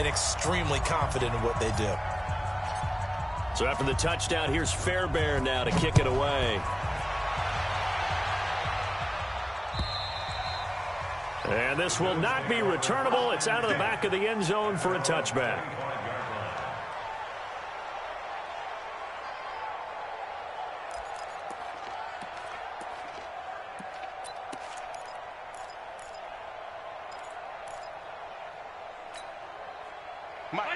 and extremely confident in what they do. So after the touchdown, here's Fairbairn now to kick it away. And this will not be returnable. It's out of the back of the end zone for a touchback.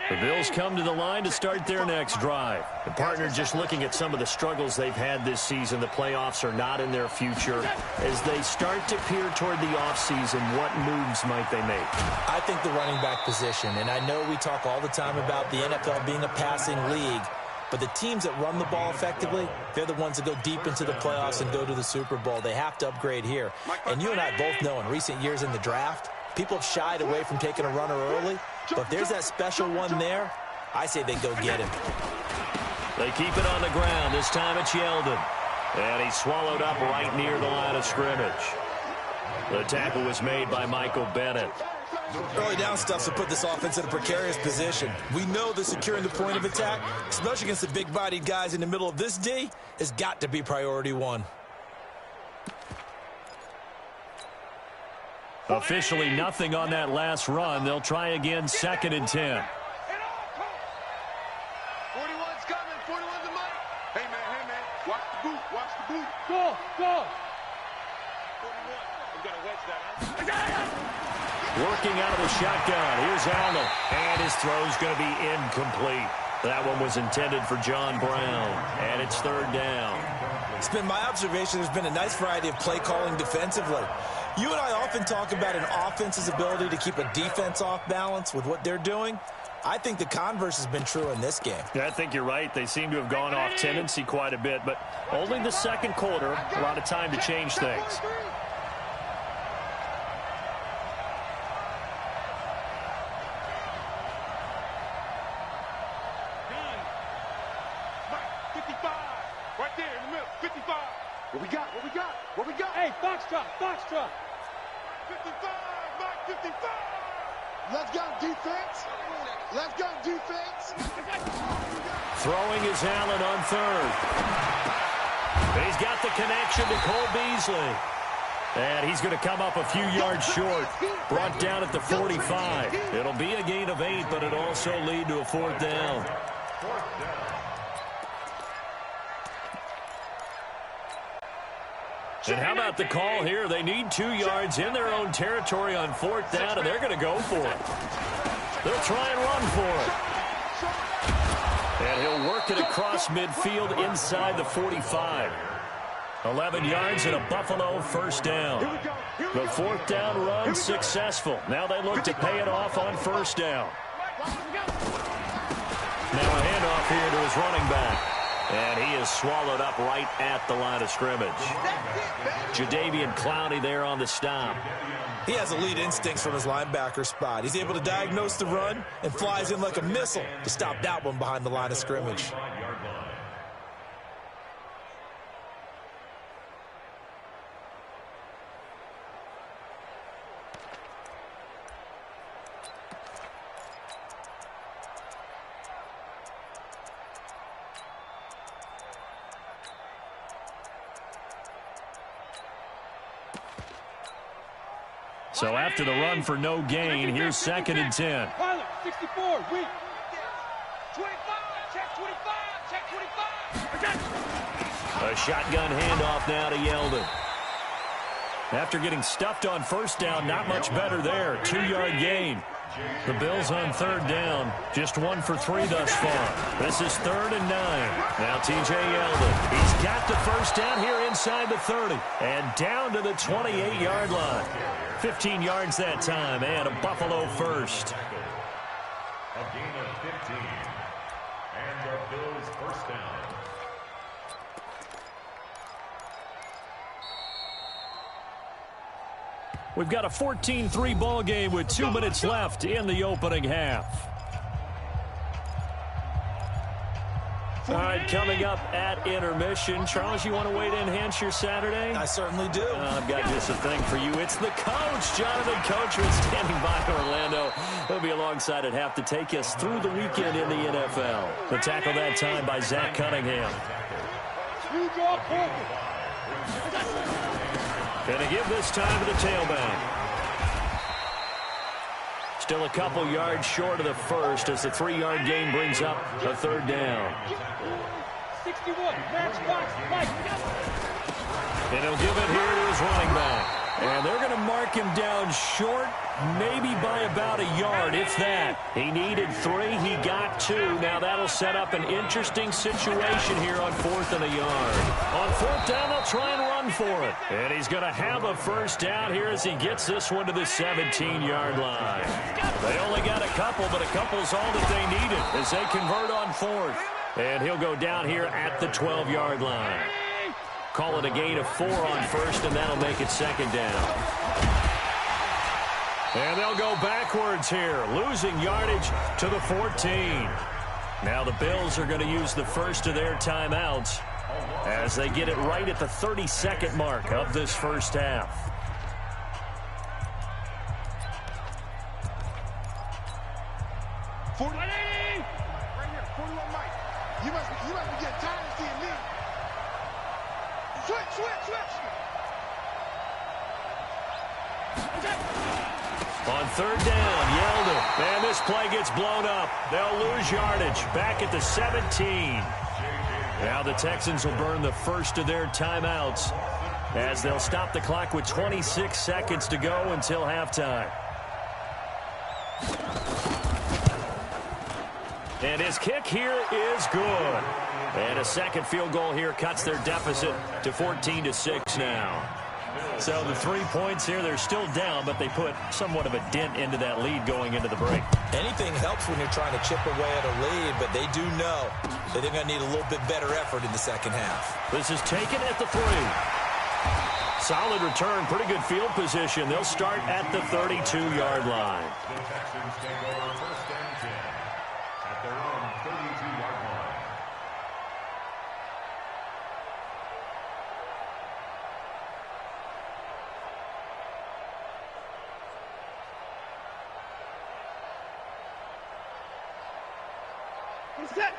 The Bills come to the line to start their next drive. The partner just looking at some of the struggles they've had this season. The playoffs are not in their future. As they start to peer toward the offseason, what moves might they make? I think the running back position, and I know we talk all the time about the NFL being a passing league, but the teams that run the ball effectively, they're the ones that go deep into the playoffs and go to the Super Bowl. They have to upgrade here. And you and I both know in recent years in the draft, people have shied away from taking a runner early. But if there's that special one there, I say they go get him. They keep it on the ground. This time it's Yeldon. And he's swallowed up right near the line of scrimmage. The tackle was made by Michael Bennett. Early down stuff to put this offense in a precarious position. We know that securing the point of attack, especially against the big-bodied guys in the middle of this D, has got to be priority one. Officially nothing on that last run. They'll try again, 2nd and 10. 41's coming. 41's the money. Hey, man. Watch the boot. Go. 41. I'm going to wedge that, huh? Working out of the shotgun. Here's Allen. And his throw's going to be incomplete. That one was intended for John Brown. And it's 3rd down. It's been my observation there's been a nice variety of play calling defensively. You and I often talk about an offense's ability to keep a defense off balance with what they're doing. I think the converse has been true in this game. Yeah, I think you're right. They seem to have gone off tendency quite a bit, but only the second quarter, a lot of time to change things. Right there in the middle. 55. What we got? Hey, Foxtrot. 55, Mike, 55. Let's go defense. Throwing is Allen on 3rd. He's got the connection to Cole Beasley. And he's going to come up a few yards short. Brought down at the 45. It'll be a gain of 8, but it'll also lead to a 4th down. And how about the call here? They need 2 yards in their own territory on 4th down, and they're going to go for it. They'll try and run for it. And he'll work it across midfield inside the 45. 11 yards and a Buffalo 1st down. The 4th down run successful. Now they look to pay it off on 1st down. Now a handoff here to his running back. And he is swallowed up right at the line of scrimmage. Jadeveon Clowney there on the stop. He has elite instincts from his linebacker spot. He's able to diagnose the run and flies in like a missile to stop that one behind the line of scrimmage. So after the run for no gain, here's 2nd and 10. 64, weak. 25, check 25. A shotgun handoff now to Yeldon. After getting stuffed on 1st down, not much better there. 2-yard gain. The Bills on 3rd down, just 1 for 3 thus far. This is 3rd and 9. Now T.J. Yeldon. He's got the 1st down here inside the 30 and down to the 28-yard line. 15 yards that time and a Buffalo 1st. A gain of 15 and the Bills 1st down. We've got a 14-3 ball game with 2 minutes left in the opening half. All right, coming up at intermission. Charles, you want to weigh to enhance your Saturday? I certainly do. I've got just a thing for you. It's the coach, Jonathan Coachman, standing by Orlando. He'll be alongside at half to take us through the weekend in the NFL. The tackle that time by Zach Cunningham. Going to give this time to the tailback. Still a couple yards short of the first as the 3-yard gain brings up a third down. 61, match box, Mike. And he'll give it here to his running back. And they're going to mark him down short, maybe by about a yard, if that. He needed 3. He got 2. Now that'll set up an interesting situation here on 4th and a yard. On 4th down, they'll try and run for it. And he's going to have a first down here as he gets this one to the 17-yard line. They only got a couple, but a couple's all that they needed as they convert on 4th. And he'll go down here at the 12-yard line. Call it a gain of 4 on 1st, and that'll make it 2nd down. And they'll go backwards here, losing yardage to the 14. Now the Bills are going to use the first of their timeouts as they get it right at the 32nd mark of this first half. Right here, 41 Mike. You must be getting tired of seeing me. Switch. On 3rd down, Yeldon. And this play gets blown up. They'll lose yardage back at the 17. Now the Texans will burn the first of their timeouts as they'll stop the clock with 26 seconds to go until halftime. And his kick here is good. And a second field goal here cuts their deficit to 14-6 now. So the 3 points here, they're still down, but they put somewhat of a dent into that lead going into the break. Anything helps when you're trying to chip away at a lead, but they do know that they're going to need a little bit better effort in the second half. This is taken at the 3. Solid return, pretty good field position. They'll start at the 32-yard line. The Texans take over 1st and 10 at their own 32-yard line.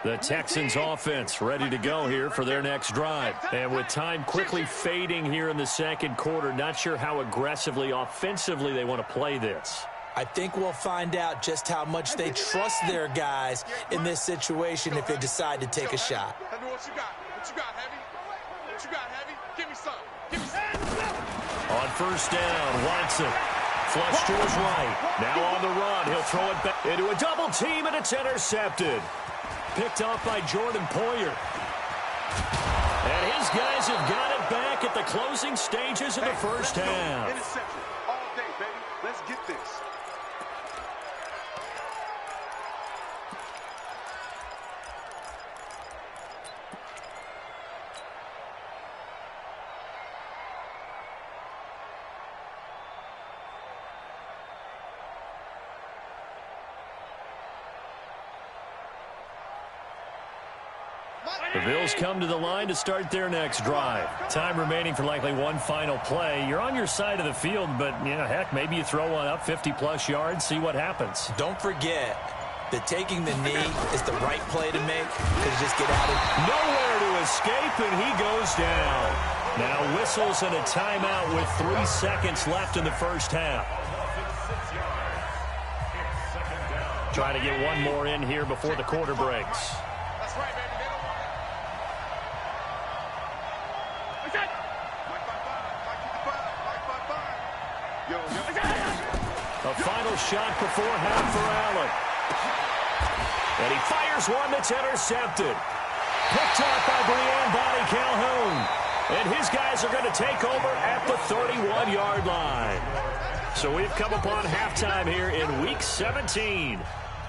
The Texans offense ready to go here for their next drive. And with time quickly fading here in the second quarter, not sure how aggressively, offensively they want to play this. I think we'll find out just how much they trust their guys in this situation if they decide to take a shot. Tell me what you got. What you got, Heavy? What you got, Heavy? Give me some. Give me some. On 1st down, Watson. Flush to his right. Now on the run. He'll throw it back into a double team, and it's intercepted. Picked off by Jordan Poyer. And his guys have got it back at the closing stages of the first half. Interception all day, baby. Let's get this. The Bills come to the line to start their next drive. Time remaining for likely one final play. You're on your side of the field, but, heck, maybe you throw one up 50-plus yards, see what happens. Don't forget that taking the knee is the right play to make because just get out of nowhere to escape, and he goes down. Now whistles and a timeout with 3 seconds left in the first half. Trying to get one more in here before the quarter breaks. That's right, baby. A final shot before half for Allen. And he fires one that's intercepted. Picked up by Brian Body Calhoun. And his guys are going to take over at the 31-yard line. So we've come upon halftime here in Week 17.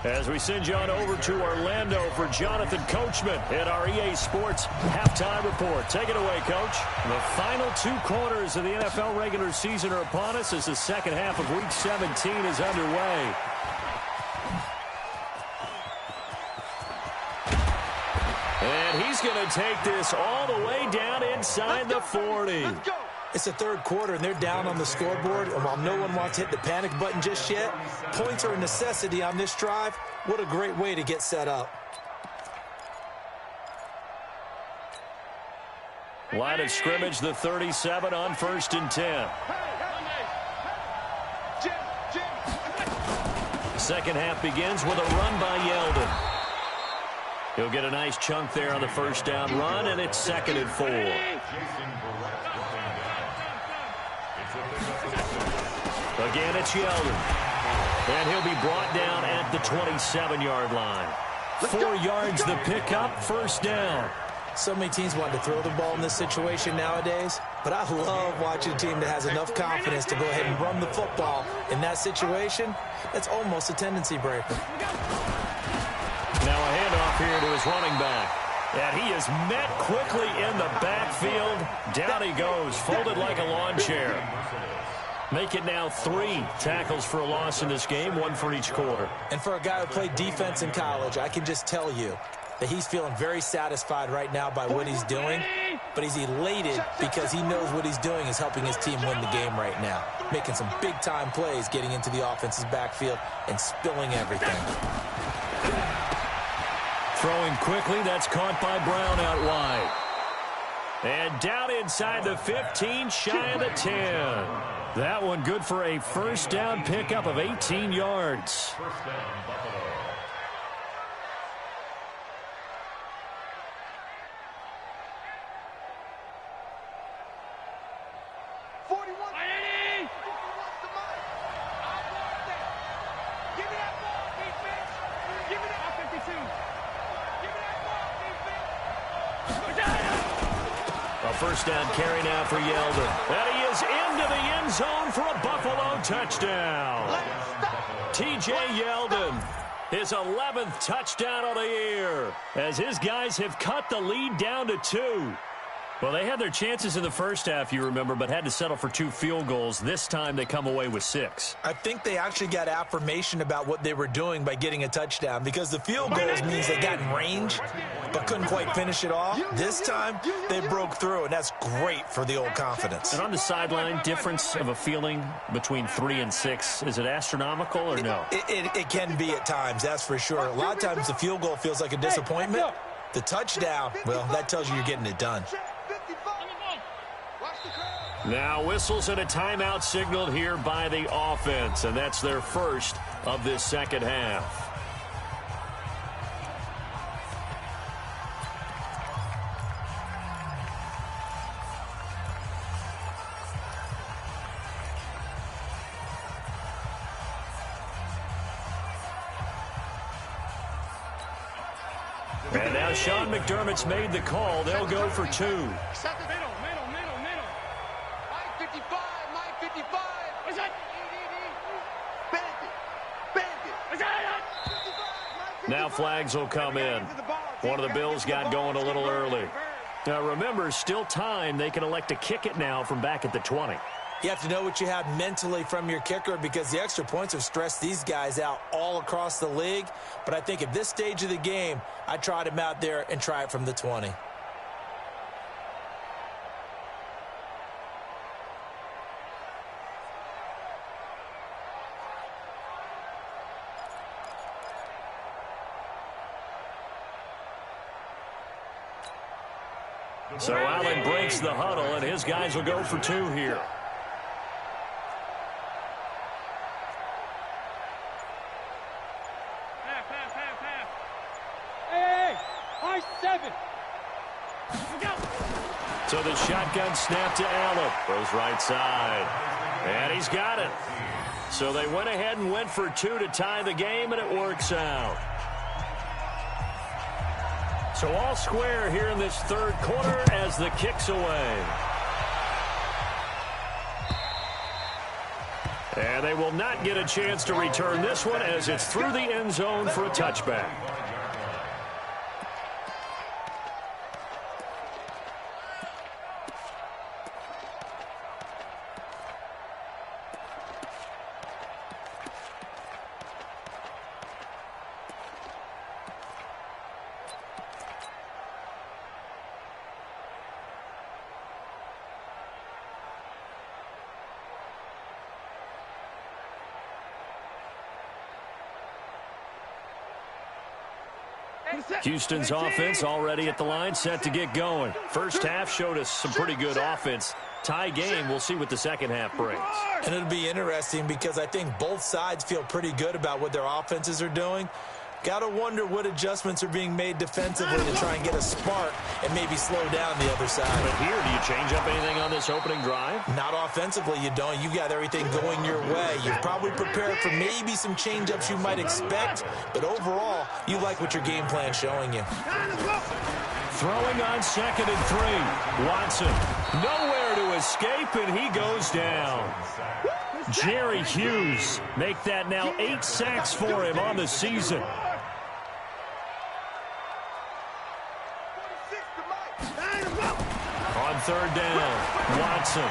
As we send you on over to Orlando for Jonathan Coachman at our EA Sports Halftime Report. Take it away, Coach. The final 2 quarters of the NFL regular season are upon us as the second half of Week 17 is underway. And he's going to take this all the way down inside the 40. Let's go. It's the third quarter, and they're down on the scoreboard. And while no one wants to hit the panic button just yet, points are a necessity on this drive. What a great way to get set up. Line of scrimmage, the 37 on 1st and 10. Second half begins with a run by Yeldon. He'll get a nice chunk there on the first down run, and it's 2nd and 4. Again, it's Yeldon. And he'll be brought down at the 27-yard line. 4 yards the pickup, 1st down. So many teams want to throw the ball in this situation nowadays, but I love watching a team that has enough confidence to go ahead and run the football in that situation. That's almost a tendency breaker. Now a handoff here to his running back. And he is met quickly in the backfield. Down he goes, folded like a lawn chair. Make it now 3 tackles for a loss in this game, 1 for each quarter. And for a guy who played defense in college, I can just tell you that he's feeling very satisfied right now by what he's doing, but he's elated because he knows what he's doing is helping his team win the game right now, making some big-time plays, getting into the offense's backfield and spilling everything. Throwing quickly, that's caught by Brown out wide. And down inside the 15, shy of the 10. That one good for a first down pickup of 18 yards. First down, Buffalo. First down carry now for Yeldon. And he is into the end zone for a Buffalo touchdown. T.J. Yeldon, his 11th touchdown of the year, as his guys have cut the lead down to 2. Well, they had their chances in the first half, you remember, but had to settle for 2 field goals. This time they come away with 6. I think they actually got affirmation about what they were doing by getting a touchdown, because the field goals means they got in range but couldn't quite finish it off. This time they broke through, and that's great for the old confidence. And on the sideline, difference of a feeling between 3 and 6, is it astronomical or no? It can be at times, that's for sure. A lot of times the field goal feels like a disappointment. The touchdown, well, that tells you you're getting it done. Now whistles and a timeout signaled here by the offense, and that's their first of this second half. And now Sean McDermott's made the call. They'll go for 2. Now flags will come in. One of the Bills got going a little early. Now remember, still time. They can elect to kick it now from back at the 20. You have to know what you have mentally from your kicker, because the extra points have stressed these guys out all across the league. But I think at this stage of the game, I tried him out there and try it from the 20. So Allen breaks the huddle, and his guys will go for 2 here. So the shotgun snap to Allen. Goes right side. And he's got it. So they went ahead and went for 2 to tie the game, and it works out. So all square here in this third quarter as the kick's away. And they will not get a chance to return this one as it's through the end zone for a touchback. Houston's offense already at the line, set to get going. First half showed us some pretty good offense. Tie game, we'll see what the second half brings. And it'll be interesting because I think both sides feel pretty good about what their offenses are doing. Got to wonder what adjustments are being made defensively to try and get a spark and maybe slow down the other side. But here, do you change up anything on this opening drive? Not offensively, you don't. You've got everything going your way. You've probably prepared for maybe some change-ups you might expect, but overall, you like what your game plan's showing you. Throwing on 2nd and 3. Watson, nowhere to escape, and he goes down. Jerry Hughes, make that now 8 sacks for him on the season. On 3rd down, Watson.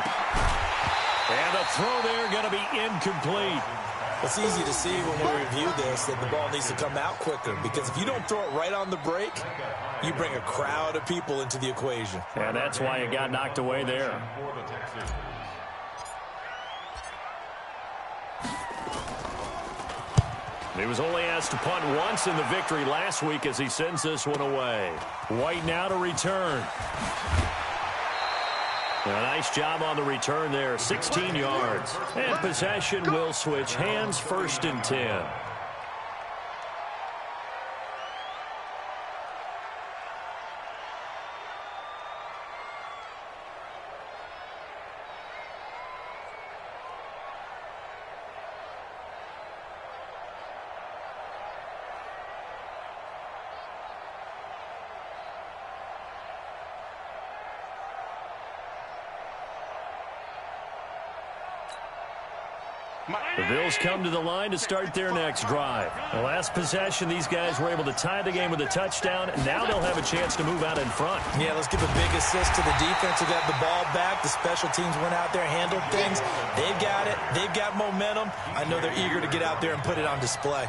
And the throw there going to be incomplete. It's easy to see when we review this that the ball needs to come out quicker, because if you don't throw it right on the break, you bring a crowd of people into the equation. And that's why it got knocked away there. He was only asked to punt once in the victory last week as he sends this one away. White now to return. A nice job on the return there, 16 yards. And possession will switch hands, 1st and 10. The Bills come to the line to start their next drive. The last possession, these guys were able to tie the game with a touchdown, and now they'll have a chance to move out in front. Yeah, let's give a big assist to the defense who got the ball back. The special teams went out there, handled things. They've got it. They've got momentum. I know they're eager to get out there and put it on display.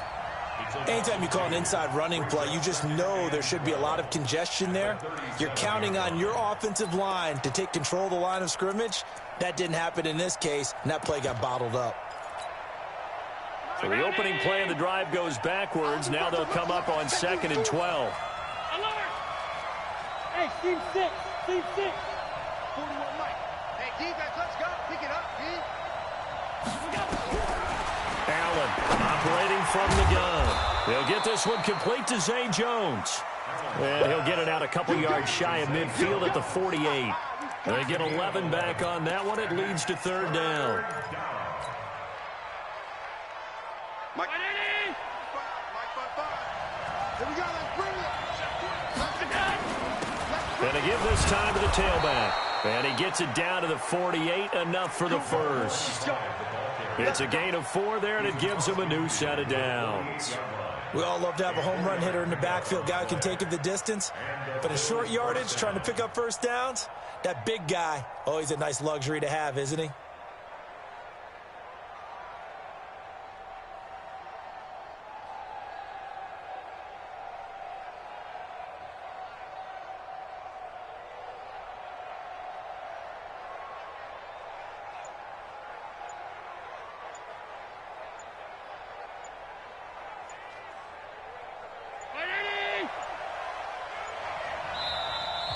Anytime you call an inside running play, you just know there should be a lot of congestion there. You're counting on your offensive line to take control of the line of scrimmage. That didn't happen in this case, and that play got bottled up. So the opening play of the drive goes backwards. Now they'll come up on 2nd and 12. Alert! Hey, team 6. Team 6. 41 Mike. Hey, defense, let's go. Pick it up, D. Allen operating from the gun. He'll get this one complete to Zay Jones. And he'll get it out a couple yards shy of midfield at the 48. They get 11 back on that one. It leads to 3rd down. Mike. Mike, 5. Here we go. Let's bring it. And to give this time to the tailback. And he gets it down to the 48, enough for the first. It's a gain of 4 there, and it gives him a new set of downs. We all love to have a home run hitter in the backfield. Guy who can take it the distance. But in short yardage, trying to pick up first downs, that big guy, oh, he's a nice luxury to have, isn't he?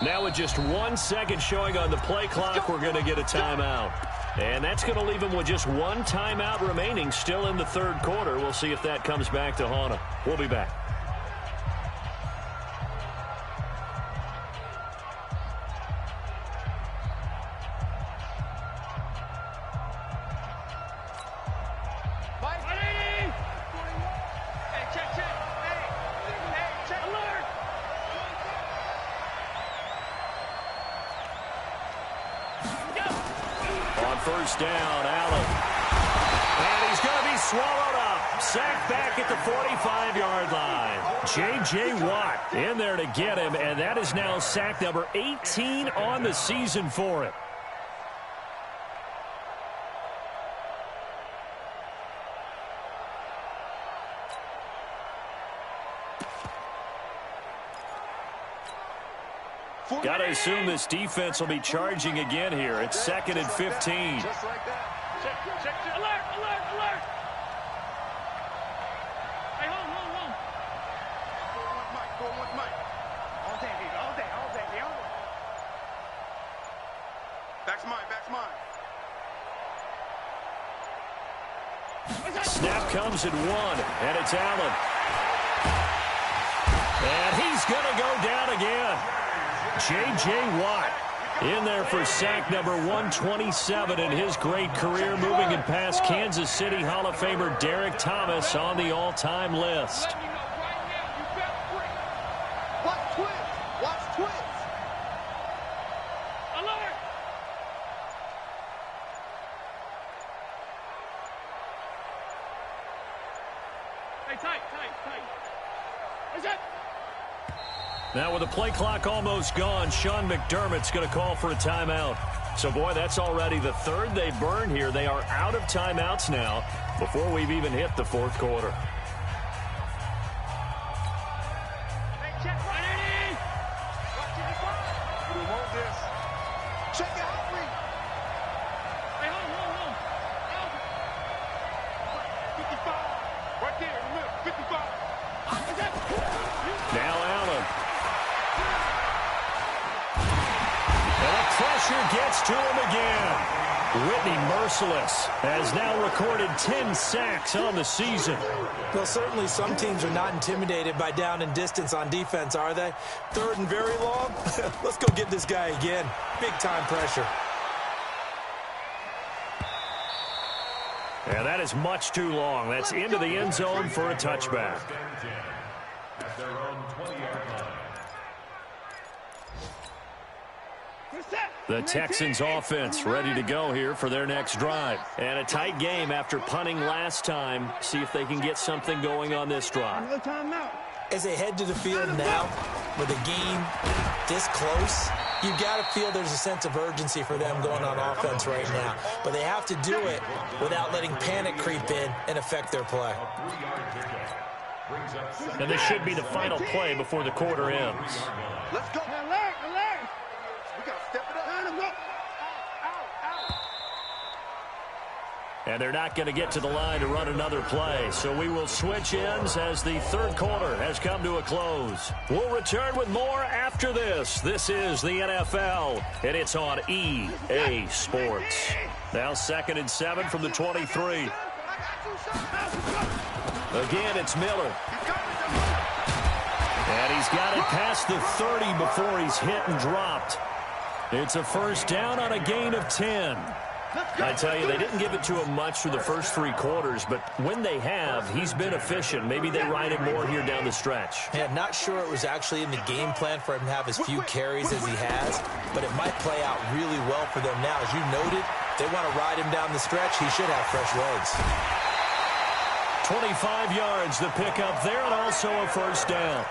Now with just 1 second showing on the play clock, we're going to get a timeout. And that's going to leave him with just 1 timeout remaining still in the 3rd quarter. We'll see if that comes back to haunt him. We'll be back. First down, Allen. And he's going to be swallowed up. Sacked back at the 45-yard line. J.J. Watt in there to get him, and that is now sack number 18 on the season for him. Got to assume this defense will be charging again here. It's 2nd and 15. Just like that. Check. Alert! Hey, hold. 4-1 Mike. All day, baby. All day. All day. All day. Back's mine. Back's mine. Snap comes at 1, and it's Allen. And he's going to go down again. J.J. Watt in there for sack number 127 in his great career, moving it past Kansas City Hall of Famer Derek Thomas on the all-time list. Watch twins. Watch twins. Alert! Hey, tight. What's up? Now with the play clock almost gone, Sean McDermott's going to call for a timeout. So, boy, that's already the third they burned here. They are out of timeouts now before we've even hit the fourth quarter. Hey, check right in. Watch it. We want this. Check it out, Reed. Hey, hold. 55. Right there. Remember, 55. Now Allen. And the pressure gets to him again. Whitney Merciless has now recorded 10 sacks on the season. Well, certainly some teams are not intimidated by down and distance on defense, are they? Third and very long? Let's go get this guy again. Big-time pressure. And that is much too long. That's into the end zone for a touchback. At their own 20-yard line. The Texans offense ready to go here for their next drive. And a tight game after punting last time. See if they can get something going on this drive. Another timeout. As they head to the field now, with a game this close, you've got to feel there's a sense of urgency for them going on offense right now. But they have to do it without letting panic creep in and affect their play. And this should be the final play before the quarter ends. Let's go. Alert. We got to step it up. And they're not going to get to the line to run another play. So we will switch ends as the third quarter has come to a close. We'll return with more after this. This is the NFL, and it's on EA Sports. Now 2nd and 7 from the 23. Again, it's Miller. And he's got it past the 30 before he's hit and dropped. It's a first down on a gain of 10. I tell you, they didn't give it to him much through the first 3 quarters, but when they have, he's been efficient. Maybe they ride him more here down the stretch. Yeah, not sure it was actually in the game plan for him to have as few carries as he has, but it might play out really well for them now. As you noted, they want to ride him down the stretch. He should have fresh legs. 25 yards the pickup there, and also a first down.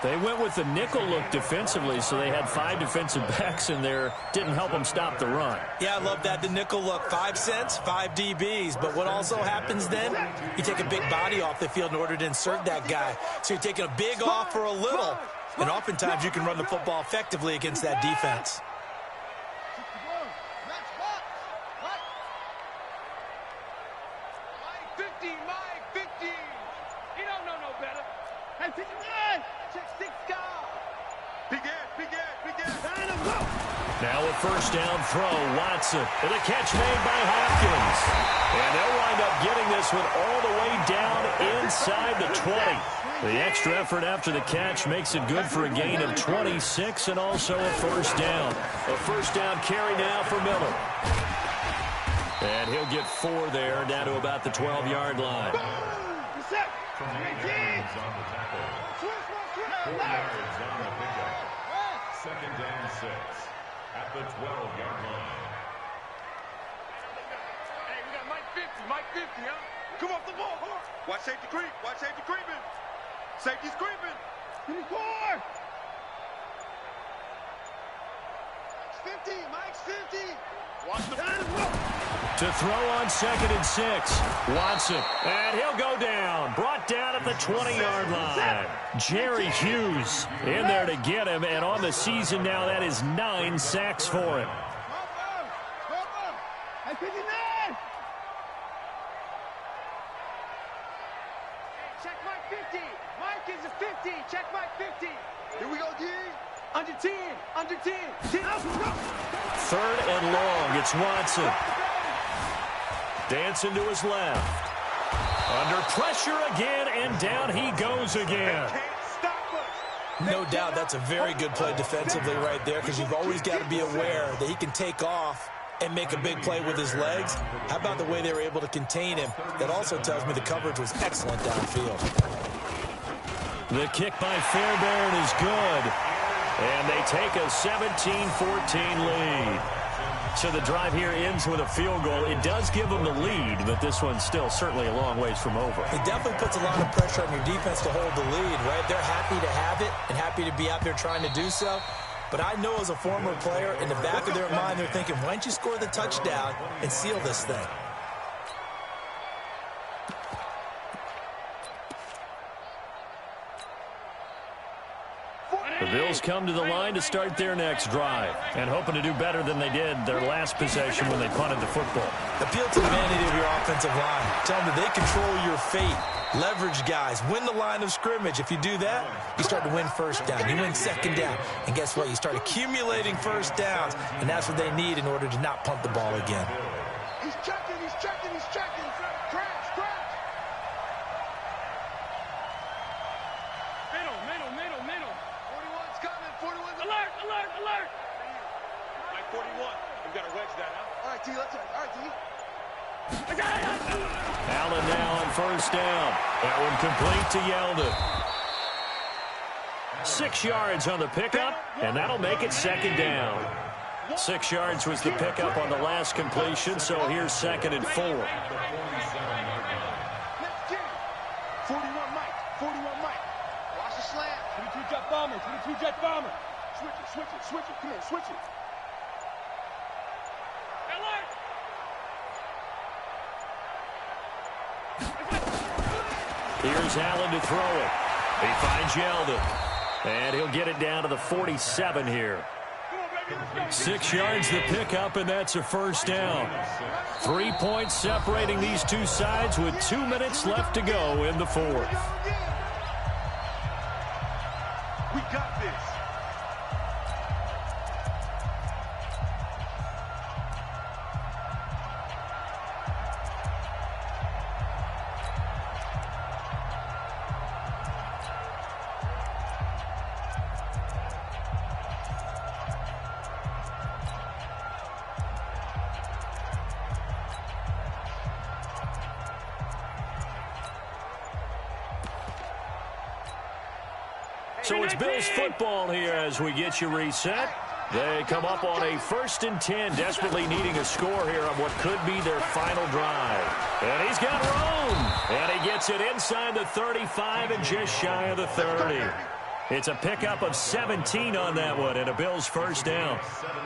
They went with the nickel look defensively, so they had 5 defensive backs in there. Didn't help them stop the run. Yeah, I love that. The nickel look, 5 cents, 5 DBs. But what also happens then, you take a big body off the field in order to insert that guy. So you're taking a big off for a little. And oftentimes you can run the football effectively against that defense. Mike 50. You don't know no better. Hey, 59. Check 6 guys. Big ass. Now a first down throw, Watson. And a catch made by Hopkins. And they'll wind up getting this one all the way down inside the 20. The extra effort after the catch makes it good for a gain of 26 and also a first down. A first down carry now for Miller. And he'll get 4 there, down to about the 12-yard line. From the 8 yards on the tackle. 4 yards on the pickup. 2nd down 6 at the 12-yard line. Hey, we got Mike 50, huh? Come off the ball. Watch safety creep. Safety's creeping. 24. 50, Mike's 50. Watch the To throw on 2nd and 6. Watson. And he'll go down. Brought down at the 20-yard line. Jerry Hughes in there to get him. And on the season now, that is 9 sacks for him. Hey, 59. Check Mike 50. Mike is a 50. check my 50. Here we go, D. Under 10, under 10. 10. Third and long. It's Watson. Dancing to his left. Under pressure again, and down he goes again. Can't stop us. No doubt that's a very good play defensively right there, because you've always got to be aware that he can take off and make a big play with his legs. How about the way they were able to contain him? That also tells me the coverage was excellent downfield. The kick by Fairbairn is good. And they take a 17-14 lead. So the drive here ends with a field goal. It does give them the lead, but this one's still certainly a long ways from over. It definitely puts a lot of pressure on your defense to hold the lead, right? They're happy to have it and happy to be out there trying to do so. But I know as a former player, in the back of their mind, they're thinking, why don't you score the touchdown and seal this thing? The Bills come to the line to start their next drive, and hoping to do better than they did their last possession when they punted the football. Appeal to the vanity of your offensive line. Tell them that they control your fate. Leverage guys. Win the line of scrimmage. If you do that, you start to win first down. You win second down. And guess what? You start accumulating first downs, and that's what they need in order to not punt the ball again. He's checking, he's checking, he's checking. Crash, crash. Middle. 41's coming, 41's Alert, alert, alert. Like 41. We got to wedge that out. All right, T, let's all right, T. Allen now on first down. That one complete to Yeldon. 6 yards on the pickup, and that'll make it second down. 6 yards was the pickup on the last completion, so here's 2nd and 4. Let's get it. 41 Mike, 41 Mike. Watch the slant. 22 jet bomber, 22 jet bomber. Switch it, switch it, switch it. Come here, switch it. Alert. Here's Allen to throw it. He finds Yeldon. And he'll get it down to the 47 here. 6 yards the pickup, and that's a first down. 3 points separating these two sides with 2 minutes left to go in the fourth. We got this. So it's Bills football here as we get you reset. They come up on a 1st and 10, desperately needing a score here on what could be their final drive. And he's got room. And he gets it inside the 35 and just shy of the 30. It's a pickup of 17 on that one and a Bills first down.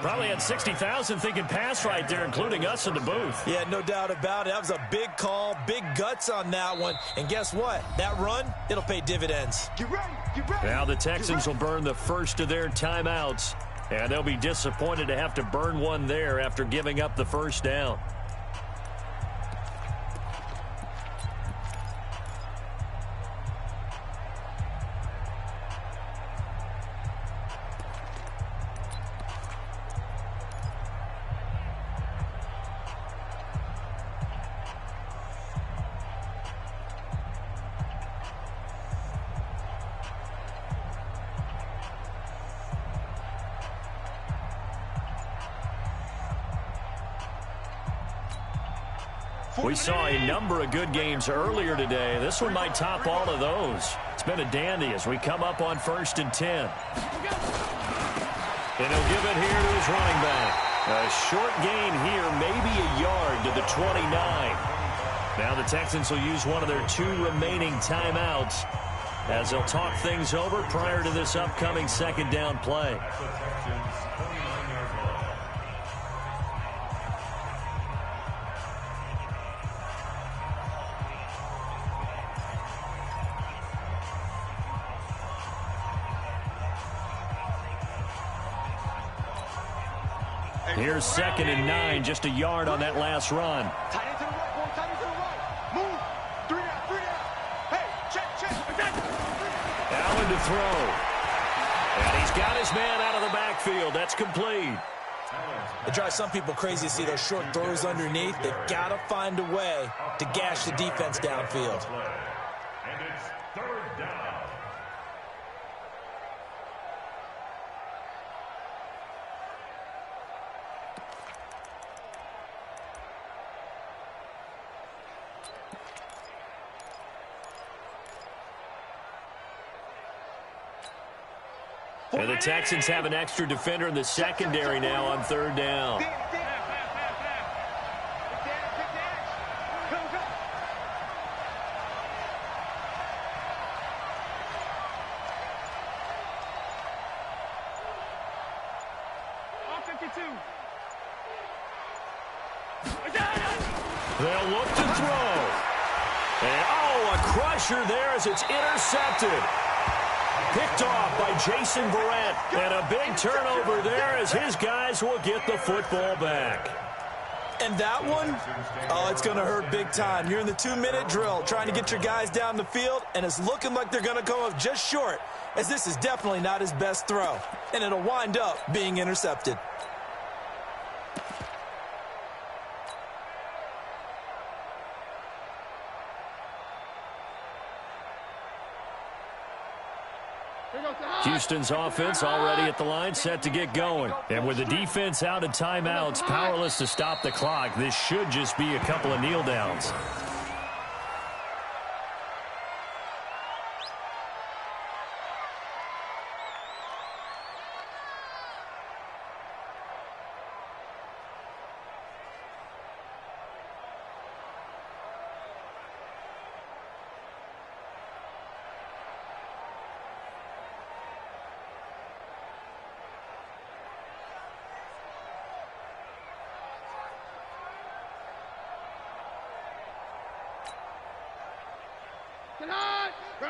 Probably had 60,000 thinking pass right there, including us in the booth. Yeah, no doubt about it. That was a big call, big guts on that one. And guess what? That run, it'll pay dividends. Get ready, get ready. Now the Texans will burn the first of their timeouts, and they'll be disappointed to have to burn one there after giving up the first down. We saw a number of good games earlier today. This one might top all of those. It's been a dandy as we come up on 1st and 10. And he'll give it here to his running back. A short gain here, maybe a yard to the 29. Now the Texans will use one of their 2 remaining timeouts as they'll talk things over prior to this upcoming second down play. Here's 2nd and 9, just a yard on that last run. Tight end to the right, boy, tight end to the right. Move. 3 down, 3 down. Hey, check. Allen looking to throw. And he's got his man out of the backfield. That's complete. It drives some people crazy to see those short throws underneath. They've got to find a way to gash the defense downfield. And it's third down. And the Texans have an extra defender in the secondary now on third down. They'll look to throw. And, a crusher there as it's intercepted. Picked off by Jason Verrett. And a big turnover there as his guys will get the football back. And that one, it's going to hurt big time. You're in the 2-minute drill trying to get your guys down the field, and it's looking like they're going to come up just short, as this is definitely not his best throw. And it'll wind up being intercepted. Houston's offense already at the line, set to get going. And with the defense out of timeouts, powerless to stop the clock, this should just be a couple of kneel downs.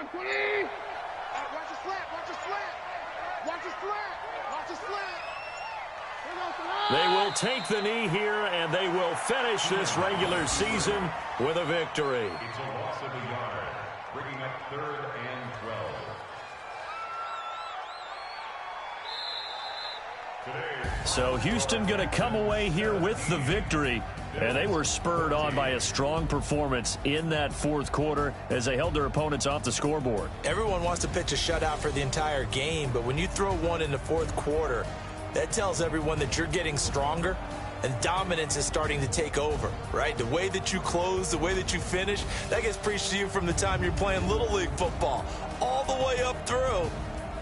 Watch the slant, watch the slant. Watch the slant, watch the slant. They will take the knee here, and they will finish this regular season with a victory. It's a loss of a yard, bringing up 3rd and 12. So Houston going to come away here with the victory. And they were spurred on by a strong performance in that fourth quarter as they held their opponents off the scoreboard. Everyone wants to pitch a shutout for the entire game, but when you throw one in the fourth quarter, that tells everyone that you're getting stronger and dominance is starting to take over, right? The way that you close, the way that you finish, that gets preached to you from the time you're playing Little League football all the way up through.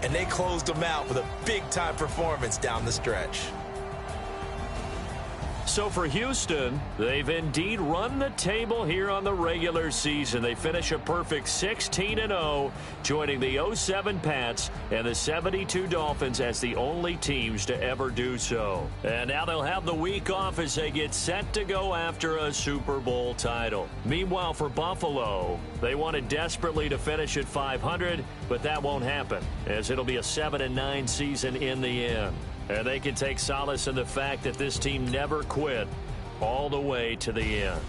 And they closed them out with a big-time performance down the stretch. So for Houston, they've indeed run the table here on the regular season. They finish a perfect 16-0, joining the 07 Pats and the 72 Dolphins as the only teams to ever do so. And now they'll have the week off as they get set to go after a Super Bowl title. Meanwhile, for Buffalo, they wanted desperately to finish at 500, but that won't happen, as it'll be a 7-9 season in the end. And they can take solace in the fact that this team never quit all the way to the end.